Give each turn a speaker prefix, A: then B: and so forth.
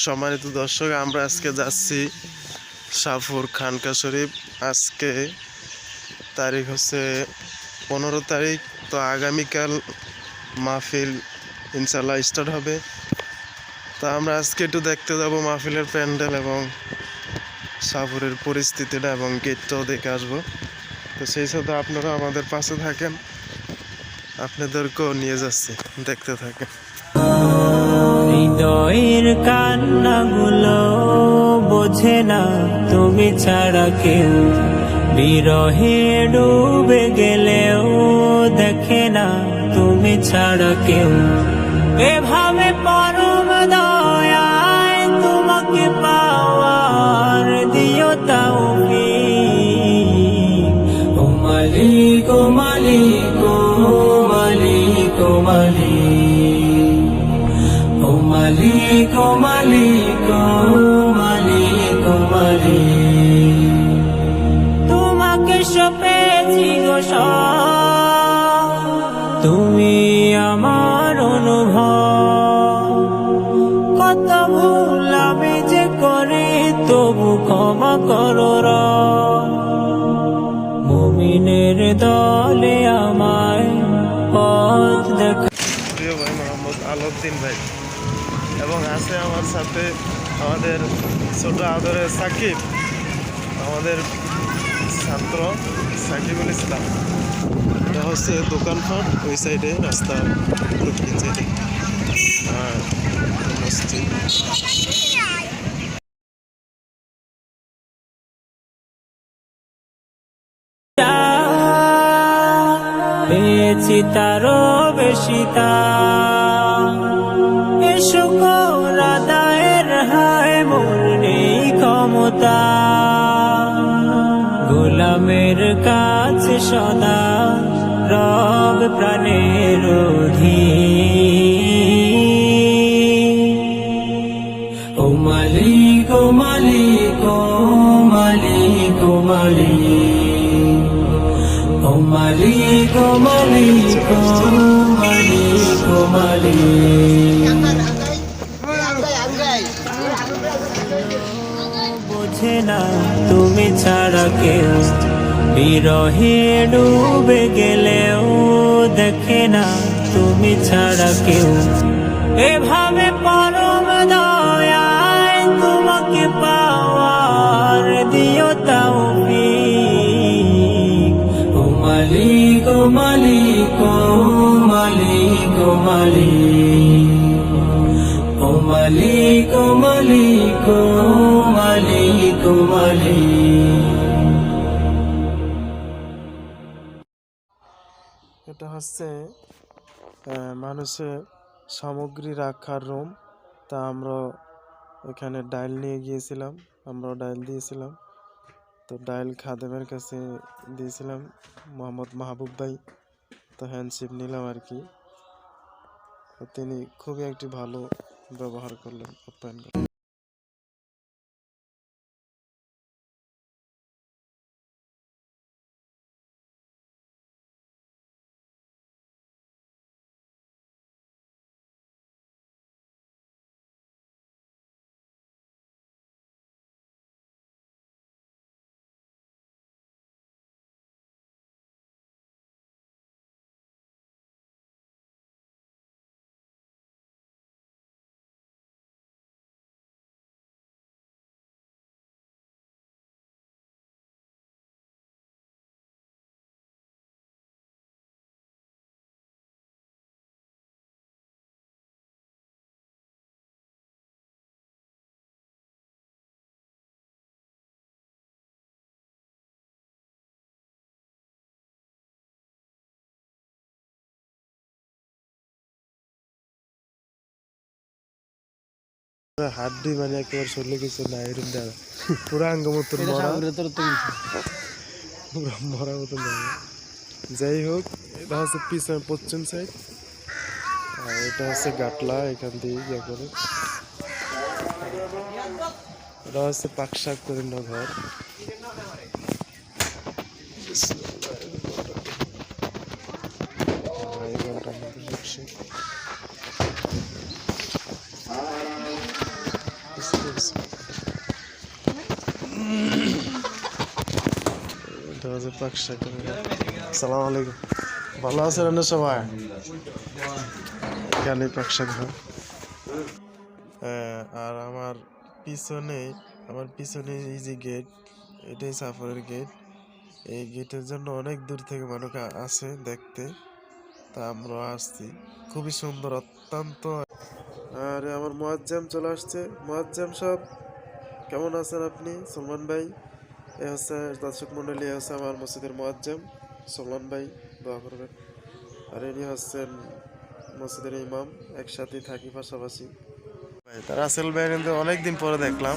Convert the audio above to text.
A: সম্মানিত দর্শক, আমরা আজকে যাচ্ছি শাহপুর খানকা শরীফ। আজকে তারিখ হচ্ছে 15 তারিখ। তো আগামীকাল মাহফিল ইনশাল্লাহ স্টার্ট হবে। তো আমরা আজকে একটু দেখতে যাব মাহফিলের প্যান্ডেল এবং শাহপুরের পরিস্থিতিটা এবং গেটটাও দেখে আসবো। তো সেই সাথে আপনারা আমাদের পাশে থাকেন, আপনাদেরকেও নিয়ে যাচ্ছি, দেখতে থাকেন।
B: হৃদয়ের কান্নাগুলো বোঝে না তুমি ছাড়া কেউ, বিরহে ডুবে গেলেও দেখে না তুমি ছাড়া কেউ। এভাবে পরম দয়ায় তোমাকে পাওয়ার দিও তাওফিক। ও মালিক, ও মালিক, ও মালিক, ও মালিক, ও মালিক, ও মালিক, ও মালিক, ও মালিক। তোমাকে সপেছি গো সব, তুমি আমার অনুভব। কত ভুল আমি যে করি, তবু ক্ষমা করো রব। মুমিনের দলে আমায় পথ দেখা।
A: প্রিয় ভাই মোহাম্মদ আলাউদ্দিন ভাই এবং আছে আমার সাথে আমাদের ছোট আদরের সাকিব, আমাদের ছাত্র সাকিবুল ইসলাম। এটা হচ্ছে দোকানপাট ওই সাইডে, রাস্তার দক্ষিণ সাইডে মসজিদ।
B: পেয়েছি তারও বেশি তা, এ শুকর আদায়ের হায় মোর নেই ক্ষমতা। গোলামের কাছে সদা রব প্রাণের অধীন। ও মালিক, ও মালিক, ও মালিক, ও মালিক, ও মালিক, ও মালিক, ও মালিক, ও মালিক। বোঝে না তুমি ছাড়া কেউ, বিরহে ডুবে গেলেও দেখে না তুমি ছাড়া কেউ। এভাবে পরম দয়ায় তোমাকে পাওয়ার দিও তাওফিক। ও মালিক, ও মালিক, ও মালিক, ও মালিক, ও মালিক, ও মালিক, ও মালিক, ও মালিক।
A: এটা হচ্ছে মানুষের সামগ্রী রাখার রুম। তা আমরা এখানে ডাইল নিয়ে গিয়েছিলাম, আমরাও ডাইল দিয়েছিলাম। তো ডাইল খাদেমের কাছে দিয়েছিলাম, মোহাম্মদ মাহবুব ভাই। তো হ্যান্ডশিপ নিলাম আর কি। তো তিনি খুবই একটি ভালো ব্যবহার করলেন, আপ্যায়ন করলেন। হাড্ডি মানে একেবারে শরীরে কিছু নাই, এরকম দেখা পুরো আঙ্গ মতন মরা, পুরো মরা মতন দেখা। যাই হোক, এটা হচ্ছে পিছনে পশ্চিম সাইড, আর এটা হচ্ছে গাটলা, এখান দিয়ে ইয়ে করে। এটা হচ্ছে পাকশাক করিম ঘর। যে পাকশা করে। আসসালামু আলাইকুম, ভালো আছেন না সবাই? এখানে পাকশা ঘর। আর আমার পিছনে এই যে গেট, এটাই সাফারের গেট। এই গেটের জন্য অনেক দূর থেকে মানুষ আসে দেখতে, তা আমরা আসছি। খুবই সুন্দর, অত্যন্ত। আর আমার মুয়াজ্জম চলে আসছে। মুয়াজ্জম সব কেমন আছেন আপনি সলমান ভাই? এ হচ্ছে দর্শক মন্ডলী, এ হচ্ছে আমার মসজিদের মুয়াজ্জম সলমান ভাই, দোয়া করবেন। আর ইনি হচ্ছেন মসজিদের ইমাম, একসাথে থাকি পাশাপাশি। ভাই তার রাসেল ভাই কিন্তু অনেকদিন পরে দেখলাম।